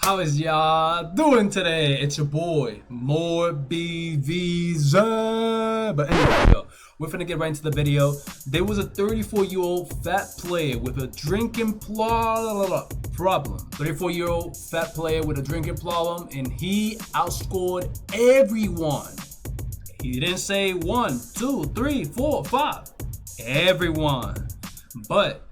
How is y'all doing today? It's your boy, more BVSAP. But anyway, yo, we're finna get right into the video. There was a 34-year-old fat player with a drinking problem. 34-year-old fat player with a drinking problem, and he outscored everyone. He didn't say 1, 2, 3, 4, 5. Everyone. But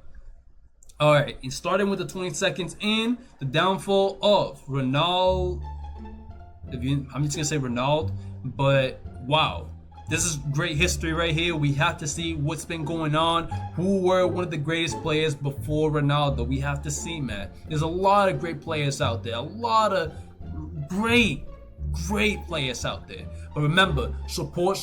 alright, starting with the 20 seconds in, the downfall of Ronald. I'm just gonna say Ronald, but wow. This is great history right here. We have to see what's been going on. Who were one of the greatest players before Ronaldo? We have to see, man. There's a lot of great players out there. A lot of great players out there. But remember, support,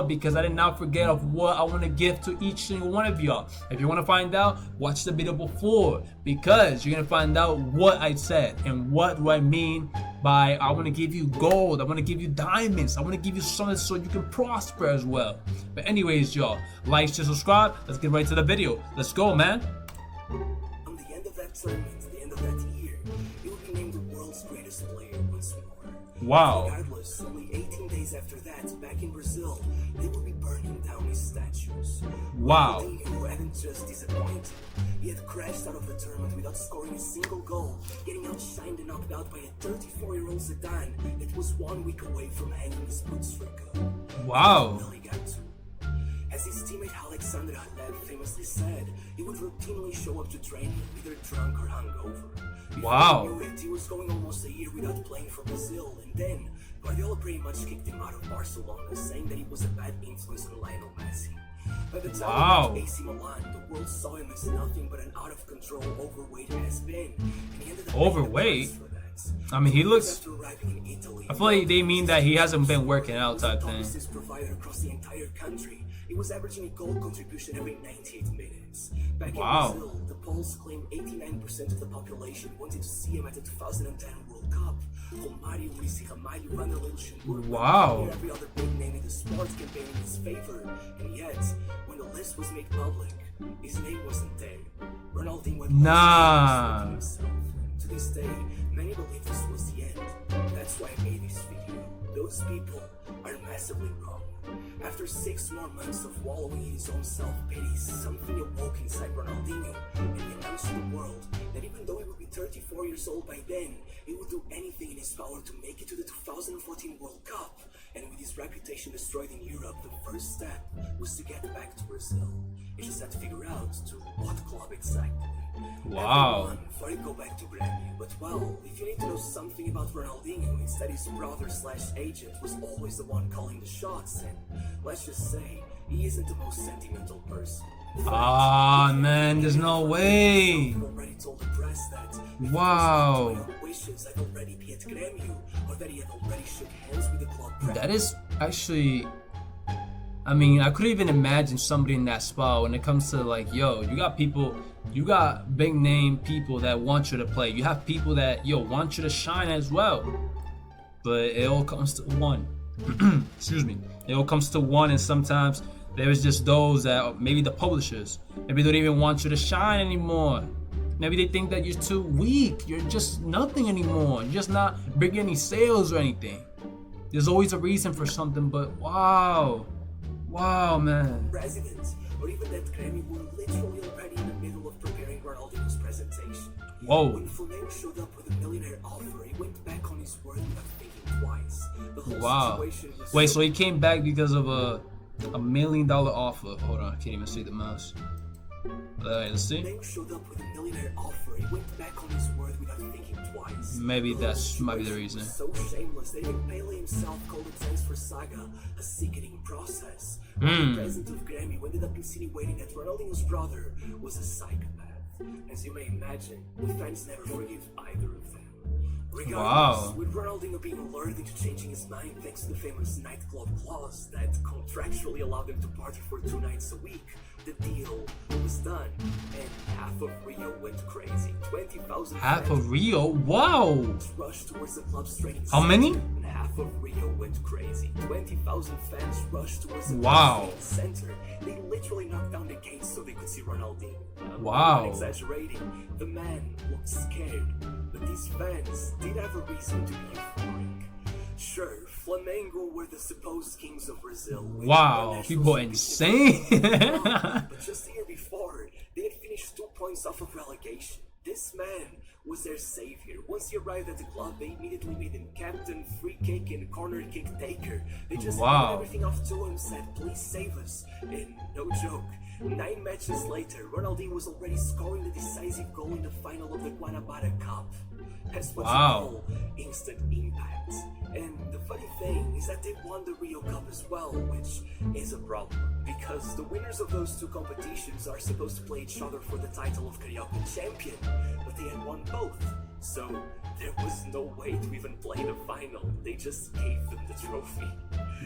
because I did not forget of what I want to give to each single one of y'all. If you want to find out, watch the video before, because you're going to find out what I said and what do I mean by I want to give you gold, I want to give you diamonds, I want to give you something so you can prosper as well. But anyways, y'all, like, share, subscribe. Let's get right to the video. Let's go, man. On the end of that tournament, the end of that year, he will be named the world's greatest player once more. Wow. Regardless, only 18 days after that, back in Brazil, they will be burning down his statues. Wow. Ronaldinho hadn't just disappointed. He had crashed out of the tournament without scoring a single goal, getting outshined and knocked out by a 34-year-old Zidane that was 1 week away from hanging his boots for good. Wow. As his teammate Alexander Halep famously said, he would routinely show up to training either drunk or hungover. Wow. Before he knew it, he was going almost a year without playing for Brazil, and then Guardiola pretty much kicked him out of Barcelona, saying that he was a bad influence on Lionel Messi. By the time he left AC Milan, the world saw him as nothing but an out-of-control overweight has-been, and he ended up overweight? I mean, he looks. I feel like they mean that he hasn't been working out type thing. Across the entire country, he was averaging a goal contribution every 98 minutes. Back in Wow. Brazil, the polls claimed 89% of the population wanted to see him at the 2010 World Cup. Romário, Ramalho, Vanderlei, Luxembourg, Wow. every other big name in the sport campaign in his favor, and yet, when the list was made public, his name wasn't there. Ronaldinho had Nah. himself. To this day, many believe this was the end. That's why I made this video. Those people are massively wrong. After 6 more months of wallowing in his own self-pity, something awoke inside Ronaldinho, and he announced to the world that even though he would be 34 years old by then, he would do anything in his power to make it to the 2014 World Cup. And with his reputation destroyed in Europe, the first step was to get back to Brazil. He just had to figure out to what club exactly. Wow. Before I go back to Grêmio, but well, if you need to know something about Ronaldinho, instead his brother/agent was always the one calling the shots, and let's just say, he isn't the most sentimental person. Ah, man, there's no way. I've already told the press that Wow. wishes I'd already be at Grêmio, or that he had already shook hands with the club. That is actually, I mean, I couldn't even imagine somebody in that spot when it comes to like, yo, you got people, you got big name people that want you to play. You have people that, yo, want you to shine as well. But it all comes to one. Excuse me. It all comes to one, and sometimes there's just those that, maybe the publishers, maybe they don't even want you to shine anymore. Maybe they think that you're too weak. You're just nothing anymore. You're just not bringing any sales or anything. There's always a reason for something, but wow. Wow, man. President, or even that Grêmio were literally already in the middle of preparing Ronaldinho's presentation. Whoa. When Flamengo showed up with a millionaire offer, he went back on his word without thinking twice. The whole situation was Wait, so he came back because of a $1 million offer. Hold on, I can't even see the mouse. Alright, let's see. Flamengo showed up with a millionaire offer, he went back on his word without thinking twice. Maybe that's might be the reason. So shameless that even Pele himself called the transfer saga a sickening process. The president of Grêmio ended up insinuating that Ronaldinho's brother was a psychopath. As you may imagine, the fans never forgive either of them. Regardless, with Ronaldinho being alerted into changing his mind thanks to the famous nightclub clause that contractually allowed him to party for 2 nights a week, the deal was done, and half of Rio went crazy. 20,000 Half fans of Rio? Wow! rushed towards the club's training How many? center, and half of Rio went crazy. 20,000 fans rushed towards the Wow. club's training center. They literally knocked down the gates so they could see Ronaldinho. Wow. I'm not exaggerating. The man looked scared, but these fans did have a reason to be euphoric. Sure, Flamengo were the supposed kings of Brazil. with Wow, one national people championship. insane. But just the year before, they had finished 2 points off of relegation. This man was their savior. Once he arrived at the club, they immediately made him captain, free kick, and corner kick taker. They just Wow. handed everything off to him, said, please save us. And no joke, 9 matches later, Ronaldinho was already scoring the decisive goal in the final of the Guanabara Cup. That's what Wow. you call instant impact. And the funny thing is that they won the Rio Cup as well, which is a problem, because the winners of those 2 competitions are supposed to play each other for the title of Carioca champion, but they had won both, so there was no way to even play the final. They just gave them the trophy.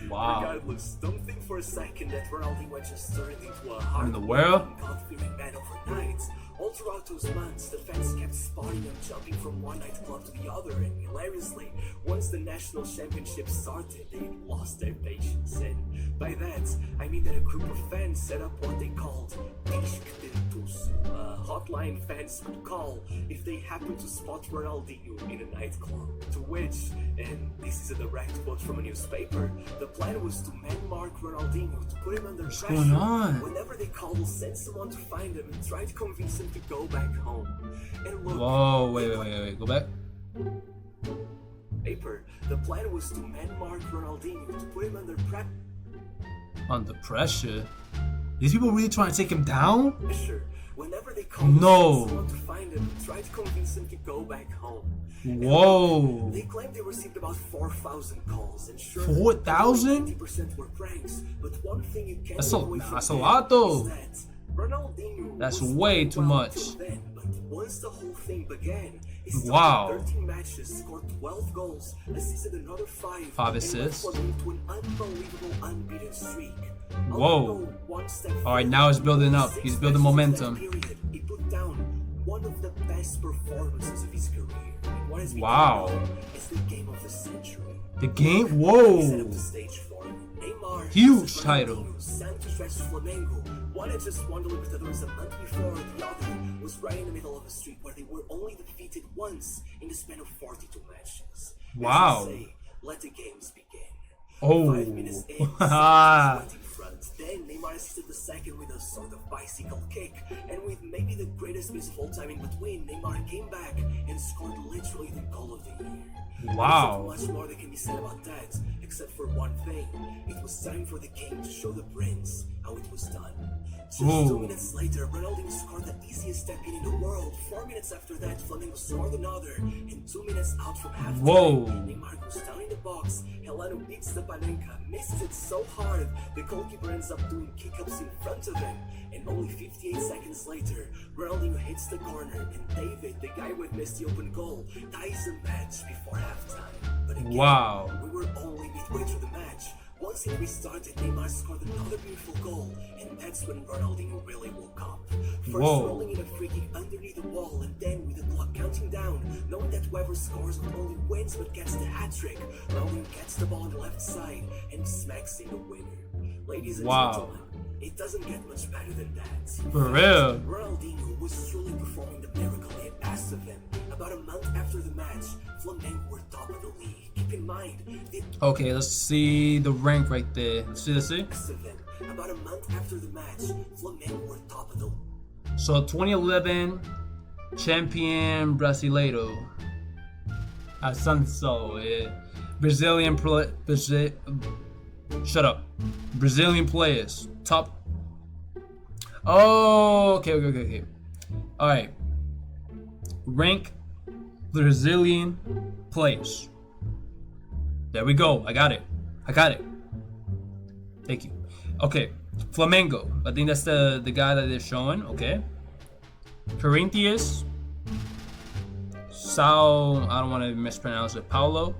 Wow. Regardless, don't think for a second that Ronaldinho just turned into a In the world? God-fearing man overnight. All throughout those months, the fans kept spotting him jumping from one nightclub to the other, and hilariously, once the national championship started, they lost their patience. And by that, I mean that a group of fans set up what they called Disctentus, a hotline fans could call if they happened to spot Ronaldinho in a nightclub. To which, and this is a direct quote from a newspaper, the plan was to man-mark Ronaldinho to put him under What's pressure. going on? Whenever they called, send someone to find him and try to convince him to go back home. And look, Whoa, wait. Go back. paper, the plan was to man-mark Ronaldinho to put him under Under pressure? These people really trying to take him down? pressure. Whenever they called, No. send someone to find him and try to convince him to go back home. And Whoa. they claimed they received about 4,000 calls, and sure, 4,000? 90% were pranks. But one thing you can't That's take a- away from that's a them lot, though. is that Ronaldinho That's was way doing too well much. till then, but once the whole thing began, he started Wow. 13 matches, scored 12 goals, assisted another 5 5 and assists. led Flamengo to an unbelievable unbeaten streak. I'll Whoa. go one step All right, further. now it's building up. Six He's building matches momentum. in that period, he put down one of the best performances of his career. What has become Wow. known as the game of the century. The game? He set up Whoa. the stage for him. Neymar, Huge Ronaldinho, title. Santos versus Flamengo. One had just won the Libertadores a month before, the other was right in the middle of a streak where they were only defeated once in the span of 42 matches. As Wow. they say, let the games begin. Oh. 5 minutes in, Santos went in front. Then Neymar assisted the second with a sort of bicycle kick, and with maybe the greatest miss of all time in between, Neymar came back and scored literally the goal of the year. Wow. There's not much more that can be said about that, except for one thing. It was time for the king to show the prince how it was done. Just Ooh. 2 minutes later, Ronaldinho scored the easiest tap-in in the world. 4 minutes after that, Flamengo scored another, and 2 minutes out from halftime, Whoa. Neymar goes down in the box. Helano beats the Panenka, misses it so hard, the goalkeeper ends up doing kick-ups in front of him. And only 58 seconds later, Ronaldinho hits the corner, and David, the guy who had missed the open goal, ties the match before halftime. But again, Wow. we were only midway through the match. Once it restarted, Neymar scored another beautiful goal, and that's when Ronaldinho really woke up. First Whoa. rolling in a free kick underneath the wall, and then with the clock counting down, knowing that whoever scores not only wins but gets the hat-trick, Ronaldinho gets the ball on the left side and smacks in the winner. Ladies and Wow. gentlemen, it doesn't get much better than that. For real? Ronaldinho was truly performing the miracle they had asked of him. About a month after the match, Flamengo were top of the league. Keep in mind, they Okay, let's see the rank right there. Let's see. asked of him. About a month after the match, Flamengo were top of the So 2011 champion Brasileiro. Ascenso. Brazilian shut up. Brazilian players. Top. Oh, okay. All right. Rank Brazilian players. There we go. I got it. Thank you. Okay. Flamengo. I think that's the guy that they're showing. Okay. Corinthians. Sao. I don't want to mispronounce it. Paulo.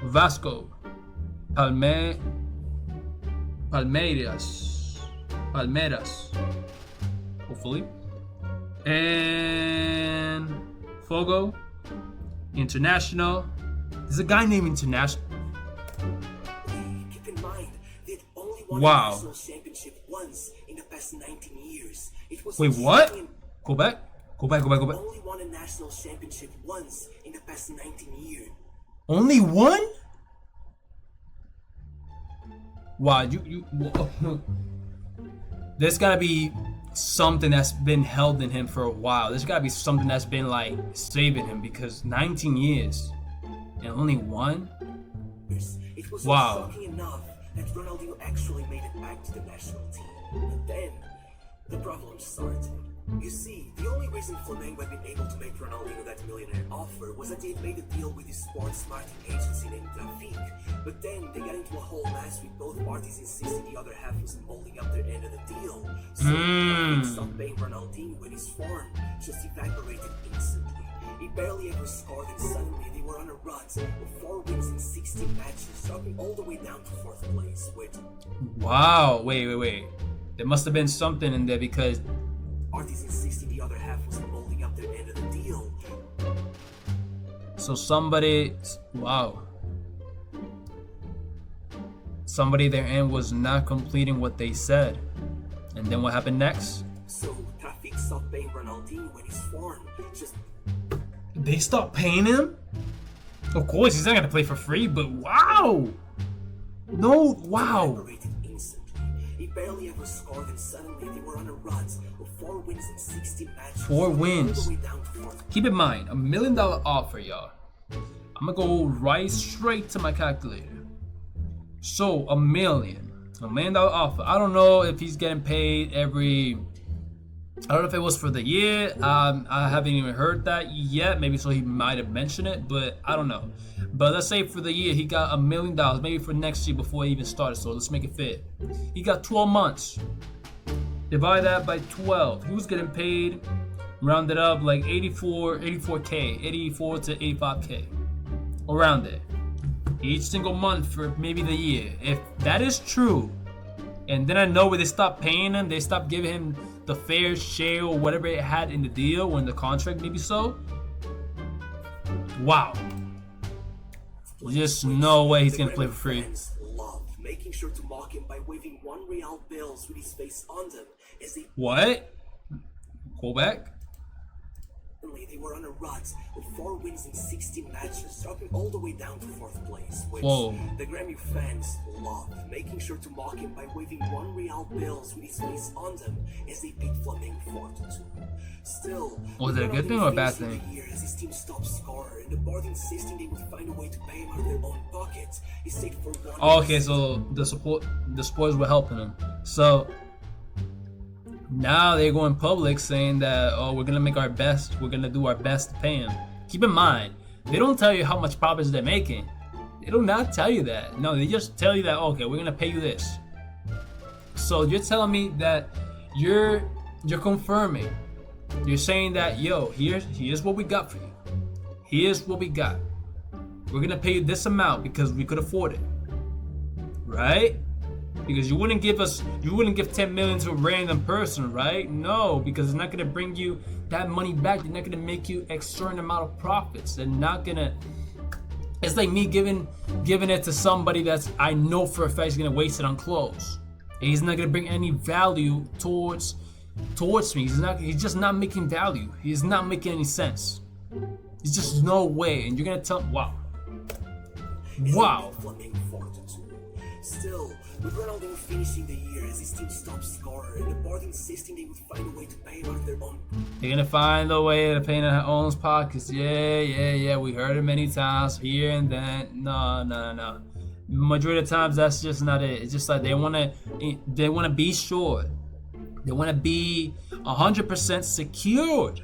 Vasco. Palmeiras. Palmeiras. Hopefully. And Fogo International. There's a guy named International. Keep in mind, they'd only won a national championship once in the past 19 years. It was Wait, what? Go back. Only won a national championship once in the past 19 years. Only one? Wow, there's gotta be something that's been held in him for a while. There's gotta be something that's been like saving him, because 19 years and only one? It was Wow. shocking enough that Ronaldinho actually made it back to the national team. But then, the problem started. You see, the only reason Flamengo had been able to make Ronaldinho that millionaire offer was that they had made a deal with his sports marketing agency named Trafic. But then they got into a whole mess with both parties insisting the other half was holding up their end of the deal. So Trafic stopped paying Ronaldinho, when his form just evaporated instantly. He barely ever scored, and suddenly they were on a run with 4 wins in 16 matches, dropping all the way down to 4th place with... Wow, wait. There must have been something in there, because parties insisting the other half was holding up their end of the deal. so somebody their end was not completing what they said. And then what happened next? So Trafic stopped paying Ronaldinho, when his form just... They stopped paying him? Of course, he's not gonna play for free, but wow! No, wow! evaporated instantly. He barely ever scored, and suddenly they were on a run with 4 wins in 16 matches. 4 wins. All the way down to 4th. Keep in mind, $1 million offer, y'all. I'm gonna go right straight to my calculator. So $1 million offer. I don't know if he's getting paid every. I don't know if it was for the year. I haven't even heard that yet. Maybe so he might have mentioned it, but I don't know. But let's say for the year he got $1 million. Maybe for next year before he even started. So let's make it fit. He got 12 months. Divide that by 12. He was getting paid, rounded up, like 84K, 84 to 85K, around there, each single month for maybe the year. If that is true, and then I know where they stopped paying him, they stopped giving him the fair share or whatever it had in the deal or in the contract, maybe so. Wow. Just no way he's gonna play for free. Loved making sure to mock him by waving $1 bills with his face on them as they... What? Go back. They were on a rut with 4 wins in 16 matches, dropping all the way down to 4th place, which the Grammy fans loved, making sure to mock him by waving $1 bills with his face on them as they beat Flamengo 4-2. Still, was it a good thing or a bad thing? As his team stopped scoring, and the board insisting they would find a way to pay him out of their own pockets, he stayed for 1 okay, so the supporters were helping him. So now they're going public saying that, oh, we're gonna make our best, we're gonna do our best to pay him. Keep in mind, they don't tell you how much profits they're making. They do not tell you that. No, they just tell you that, okay, we're gonna pay you this. So you're telling me that you're confirming. You're saying that, yo, here's what we got for you. Here's what we got. We're gonna pay you this amount because we could afford it. Right? Because you wouldn't give 10 million to a random person, right? No, because it's not gonna bring you that money back. They're not gonna make you a certain amount of profits. They're not gonna. It's like me giving it to somebody that's I know for a fact he's gonna waste it on clothes. And he's not gonna bring any value towards me. He's just not making value. He's not making any sense. There's just no way. And you're gonna tell wow. Still, with Ronaldinho finishing the year as his team stopped scoring, and the board insisting they would find a way to pay him out of their own. They're gonna find a way to pay in their own pockets. Yeah. We heard it many times here and then. No. Majority of the times, that's just not it. It's just like they wanna be sure. They wanna be 100% secured.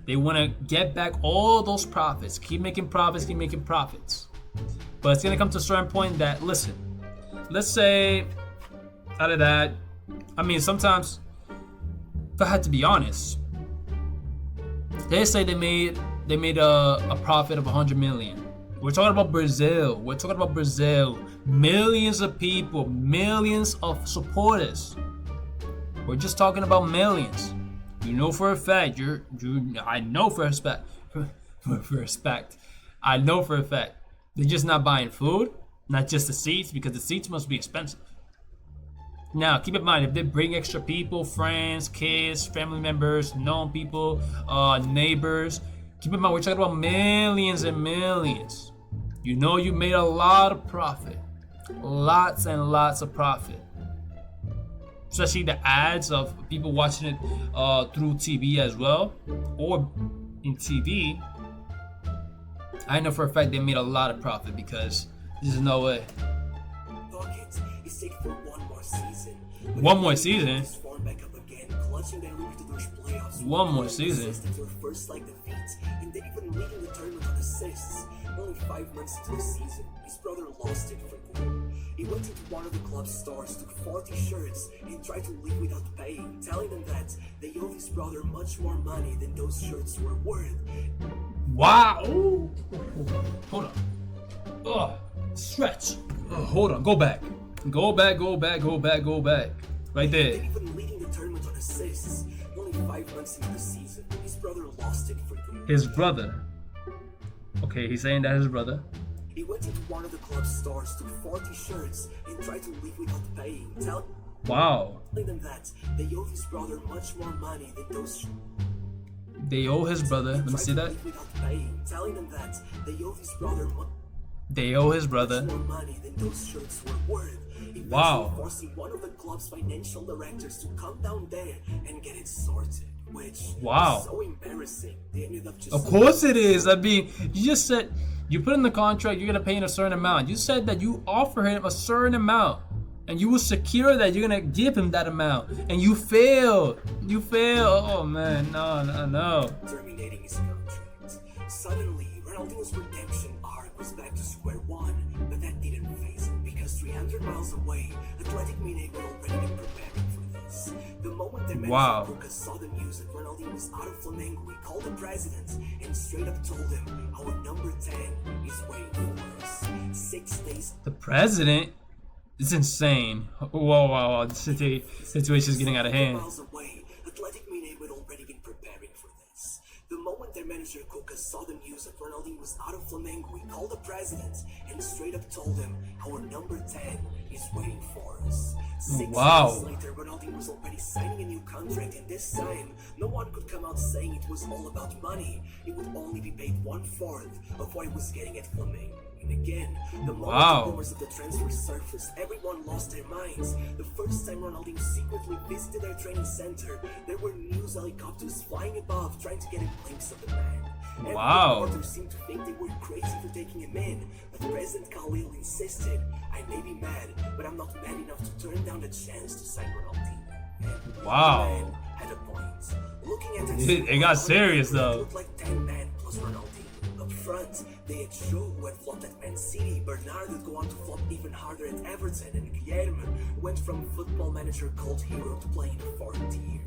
They wanna get back all those profits. Keep making profits. But it's gonna come to a certain point that, listen, let's say out of that, I mean, sometimes, if I had to be honest, they say they made a profit of 100 million. We're talking about Brazil. Millions of people, millions of supporters. We're just talking about millions. You know for a fact, I know for a fact, I know for a fact, they're just not buying food, not just the seats, because the seats must be expensive. Now, keep in mind, if they bring extra people, friends, kids, family members, known people, neighbors, keep in mind, we're talking about millions and millions. You know you made a lot of profit. Lots and lots of profit. Especially the ads of people watching it through TV as well, or in TV. I know for a fact they made a lot of profit because there's no way. Bucket is taking for one more season. One more season? Back up again, clutching their way to those playoffs. One more season? Their first leg defeat, and they even leading the tournament on assists. Only 5 months into the season, his brother lost it for good. He went into one of the club's stores, took 40 shirts, and tried to leave without paying, telling them that they owed his brother much more money than those shirts were worth. Wow! Ooh. Hold on. Stretch. Hold on. Go back. Go back. Right there. And even leading the tournament on assists. Only 5 months into the season, his brother lost it for good. His brother. Okay, he's saying that his brother. He went into one of the club's stores, took 40 shirts, and tried to leave without paying, telling them that they owed his brother much more money than those. They owe his brother. Let me see that. Telling them that they owe his brother. They owe his brother more money than those shirts were worth. Wow. Forcing one of the club's financial directors to come down there and get it sorted. Which wow. is so embarrassing. They ended up just. Of course it is. I mean, you just said you put in the contract you're gonna pay him a certain amount. You said that you offer him a certain amount, and you will secure that you're gonna give him that amount, and you failed. You failed. Oh man, no. Terminating his contract. Suddenly, Ronaldinho's redemption arc was back to square one, but that didn't phase him because 300 miles away, Athletic Mineiro had already been preparing for this. The moment their manager Lucas saw the news that Ronaldinho was out of Flamengo, he called the president and straight up told him, "Our number 10 is waiting for us." 6 days. The president? It's insane. Whoa. The situation is getting out of hand. Miles away, Athletic Mineiro had already been preparing for this. The moment their manager Cuca saw the news that Ronaldinho was out of Flamengo, he called the president and straight up told him, "Our number 10 is waiting for us." 6 days later, Ronaldinho was already signing a new contract, and this time, no one could come out saying it was all about money. He would only be paid 1/4 of what he was getting at Flamengo. And again, the moment the rumors of the transfer surfaced, everyone lost their minds. The first time Ronaldinho secretly visited their training center, there were news helicopters flying above trying to get a glimpse of the man. Every reporter seemed to think they were crazy for taking him in, but President Khalil insisted, "I may be mad, but I'm not mad enough to turn down the chance to sign Ronaldinho." And the man had a point. Looking at it got serious though. It looked like 10 men plus Ronaldinho. Up front, they had Joe, who had flopped at Man City, Bernard would go on to flop even harder at Everton, and Guilherme went from football manager cult hero to playing the 4th tier.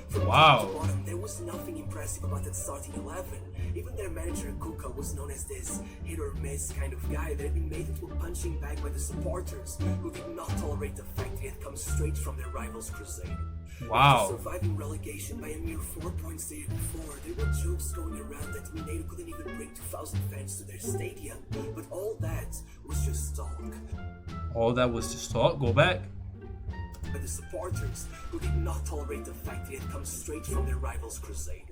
From top to bottom, there was nothing impressive about that starting 11. Even their manager Cuca was known as this hit-or-miss kind of guy that had been made into a punching bag by the supporters, who did not tolerate the fact he had come straight from their rivals' crusade. After surviving relegation by a mere 4 points the year before, there were jokes going around that Mineiro couldn't even bring 2,000 fans to their stadium. But all that was just talk. Go back. By the supporters, who did not tolerate the fact he had come straight from their rivals' crusade.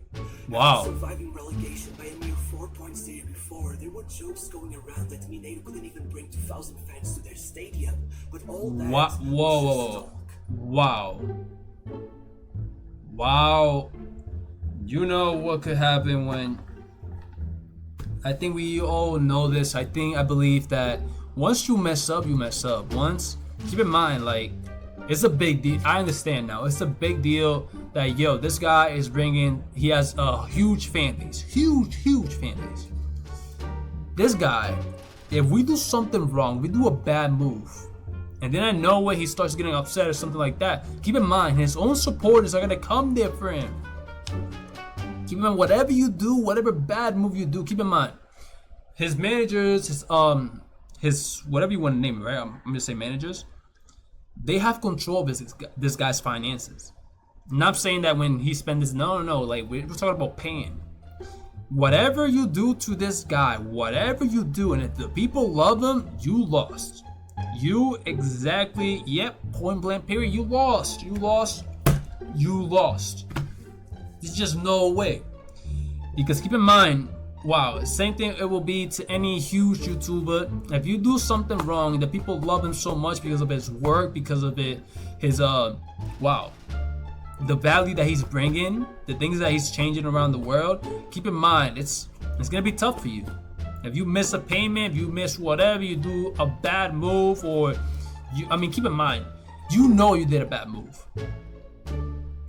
After surviving relegation by a mere 4 points the year before, there were jokes going around that Mineiro couldn't even bring 2,000 fans to their stadium. But all that was just talk. Wow. You know what could happen when... I think we all know this. I believe that once you mess up, you mess up. Keep in mind, like, it's a big deal. I understand now. It's a big deal that, this guy he has a huge fan base. Huge fan base. This guy, if we do something wrong, we do a bad move, and then I know when he starts getting upset or something like that, keep in mind, his own supporters are going to come there for him. Keep in mind, whatever you do, whatever bad move you do, keep in mind, his managers, his whatever you want to name it, right? I'm going to say managers. They have control of this guy's finances. Not saying that when he spent this, no, like we're talking about pain. Whatever you do to this guy, whatever you do, and if the people love him, you lost. You exactly, yep, point blank period, you lost. There's just no way. Because keep in mind, wow, same thing it will be to any huge YouTuber. If you do something wrong, the people love him so much because of his work, because of his wow, the value that he's bringing, the things that he's changing around the world. Keep in mind, it's gonna be tough for you. If you miss a payment, if you miss whatever, you do a bad move, or keep in mind, you know you did a bad move.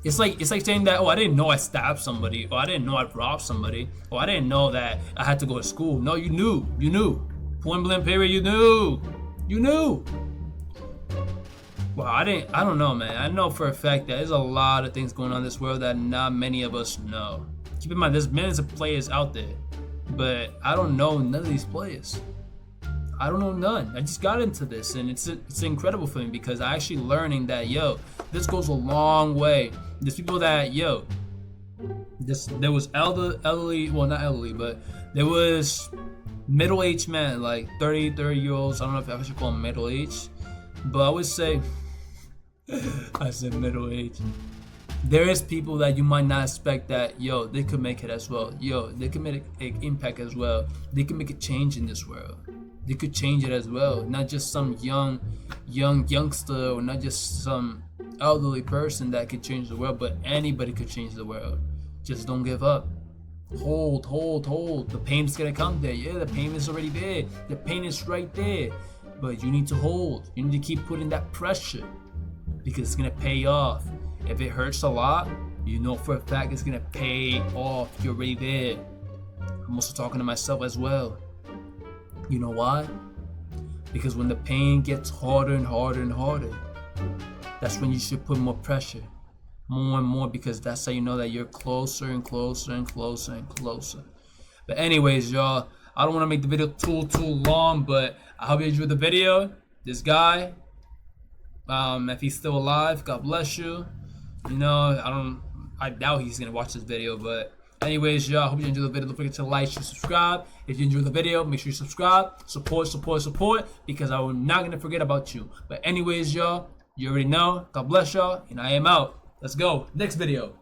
It's like saying that, oh, I didn't know I stabbed somebody, or I didn't know I robbed somebody, or I didn't know that I had to go to school. No, you knew. Point blank period, you knew. Well, I don't know, man. I know for a fact that there's a lot of things going on in this world that not many of us know. Keep in mind, there's millions of players out there, but I don't know none of these players. I don't know none. I just got into this, and it's incredible for me because I actually learning that, yo, this goes a long way. There's people that, yo, there was elderly, well, not elderly, but there was middle-aged men, like 30-year-olds. I don't know if I should call them middle-aged, but I would say, I said middle-aged. There is people that you might not expect that, yo, they could make it as well. Yo, they can make an impact as well. They can make a change in this world. They could change it as well. Not just some youngster, or not just some elderly person that could change the world, but anybody could change the world. Just don't give up. Hold. The pain's gonna come there. Yeah, the pain is already there. The pain is right there. But you need to hold. You need to keep putting that pressure because it's gonna pay off. If it hurts a lot, you know for a fact it's gonna pay off. You're already there. I'm also talking to myself as well. You know why? Because when the pain gets harder and harder, that's when you should put more pressure. More and more, because that's how you know that you're closer and closer. But anyways, y'all, I don't want to make the video too long, but I hope you enjoyed the video. This guy, if he's still alive, God bless you. You know, I doubt he's gonna watch this video, but anyways, y'all, hope you enjoyed the video. Don't forget to like, share, subscribe. If you enjoyed the video, make sure you subscribe. Support, because I will not gonna forget about you. But anyways, y'all, you already know. God bless y'all, and I am out. Let's go. Next video.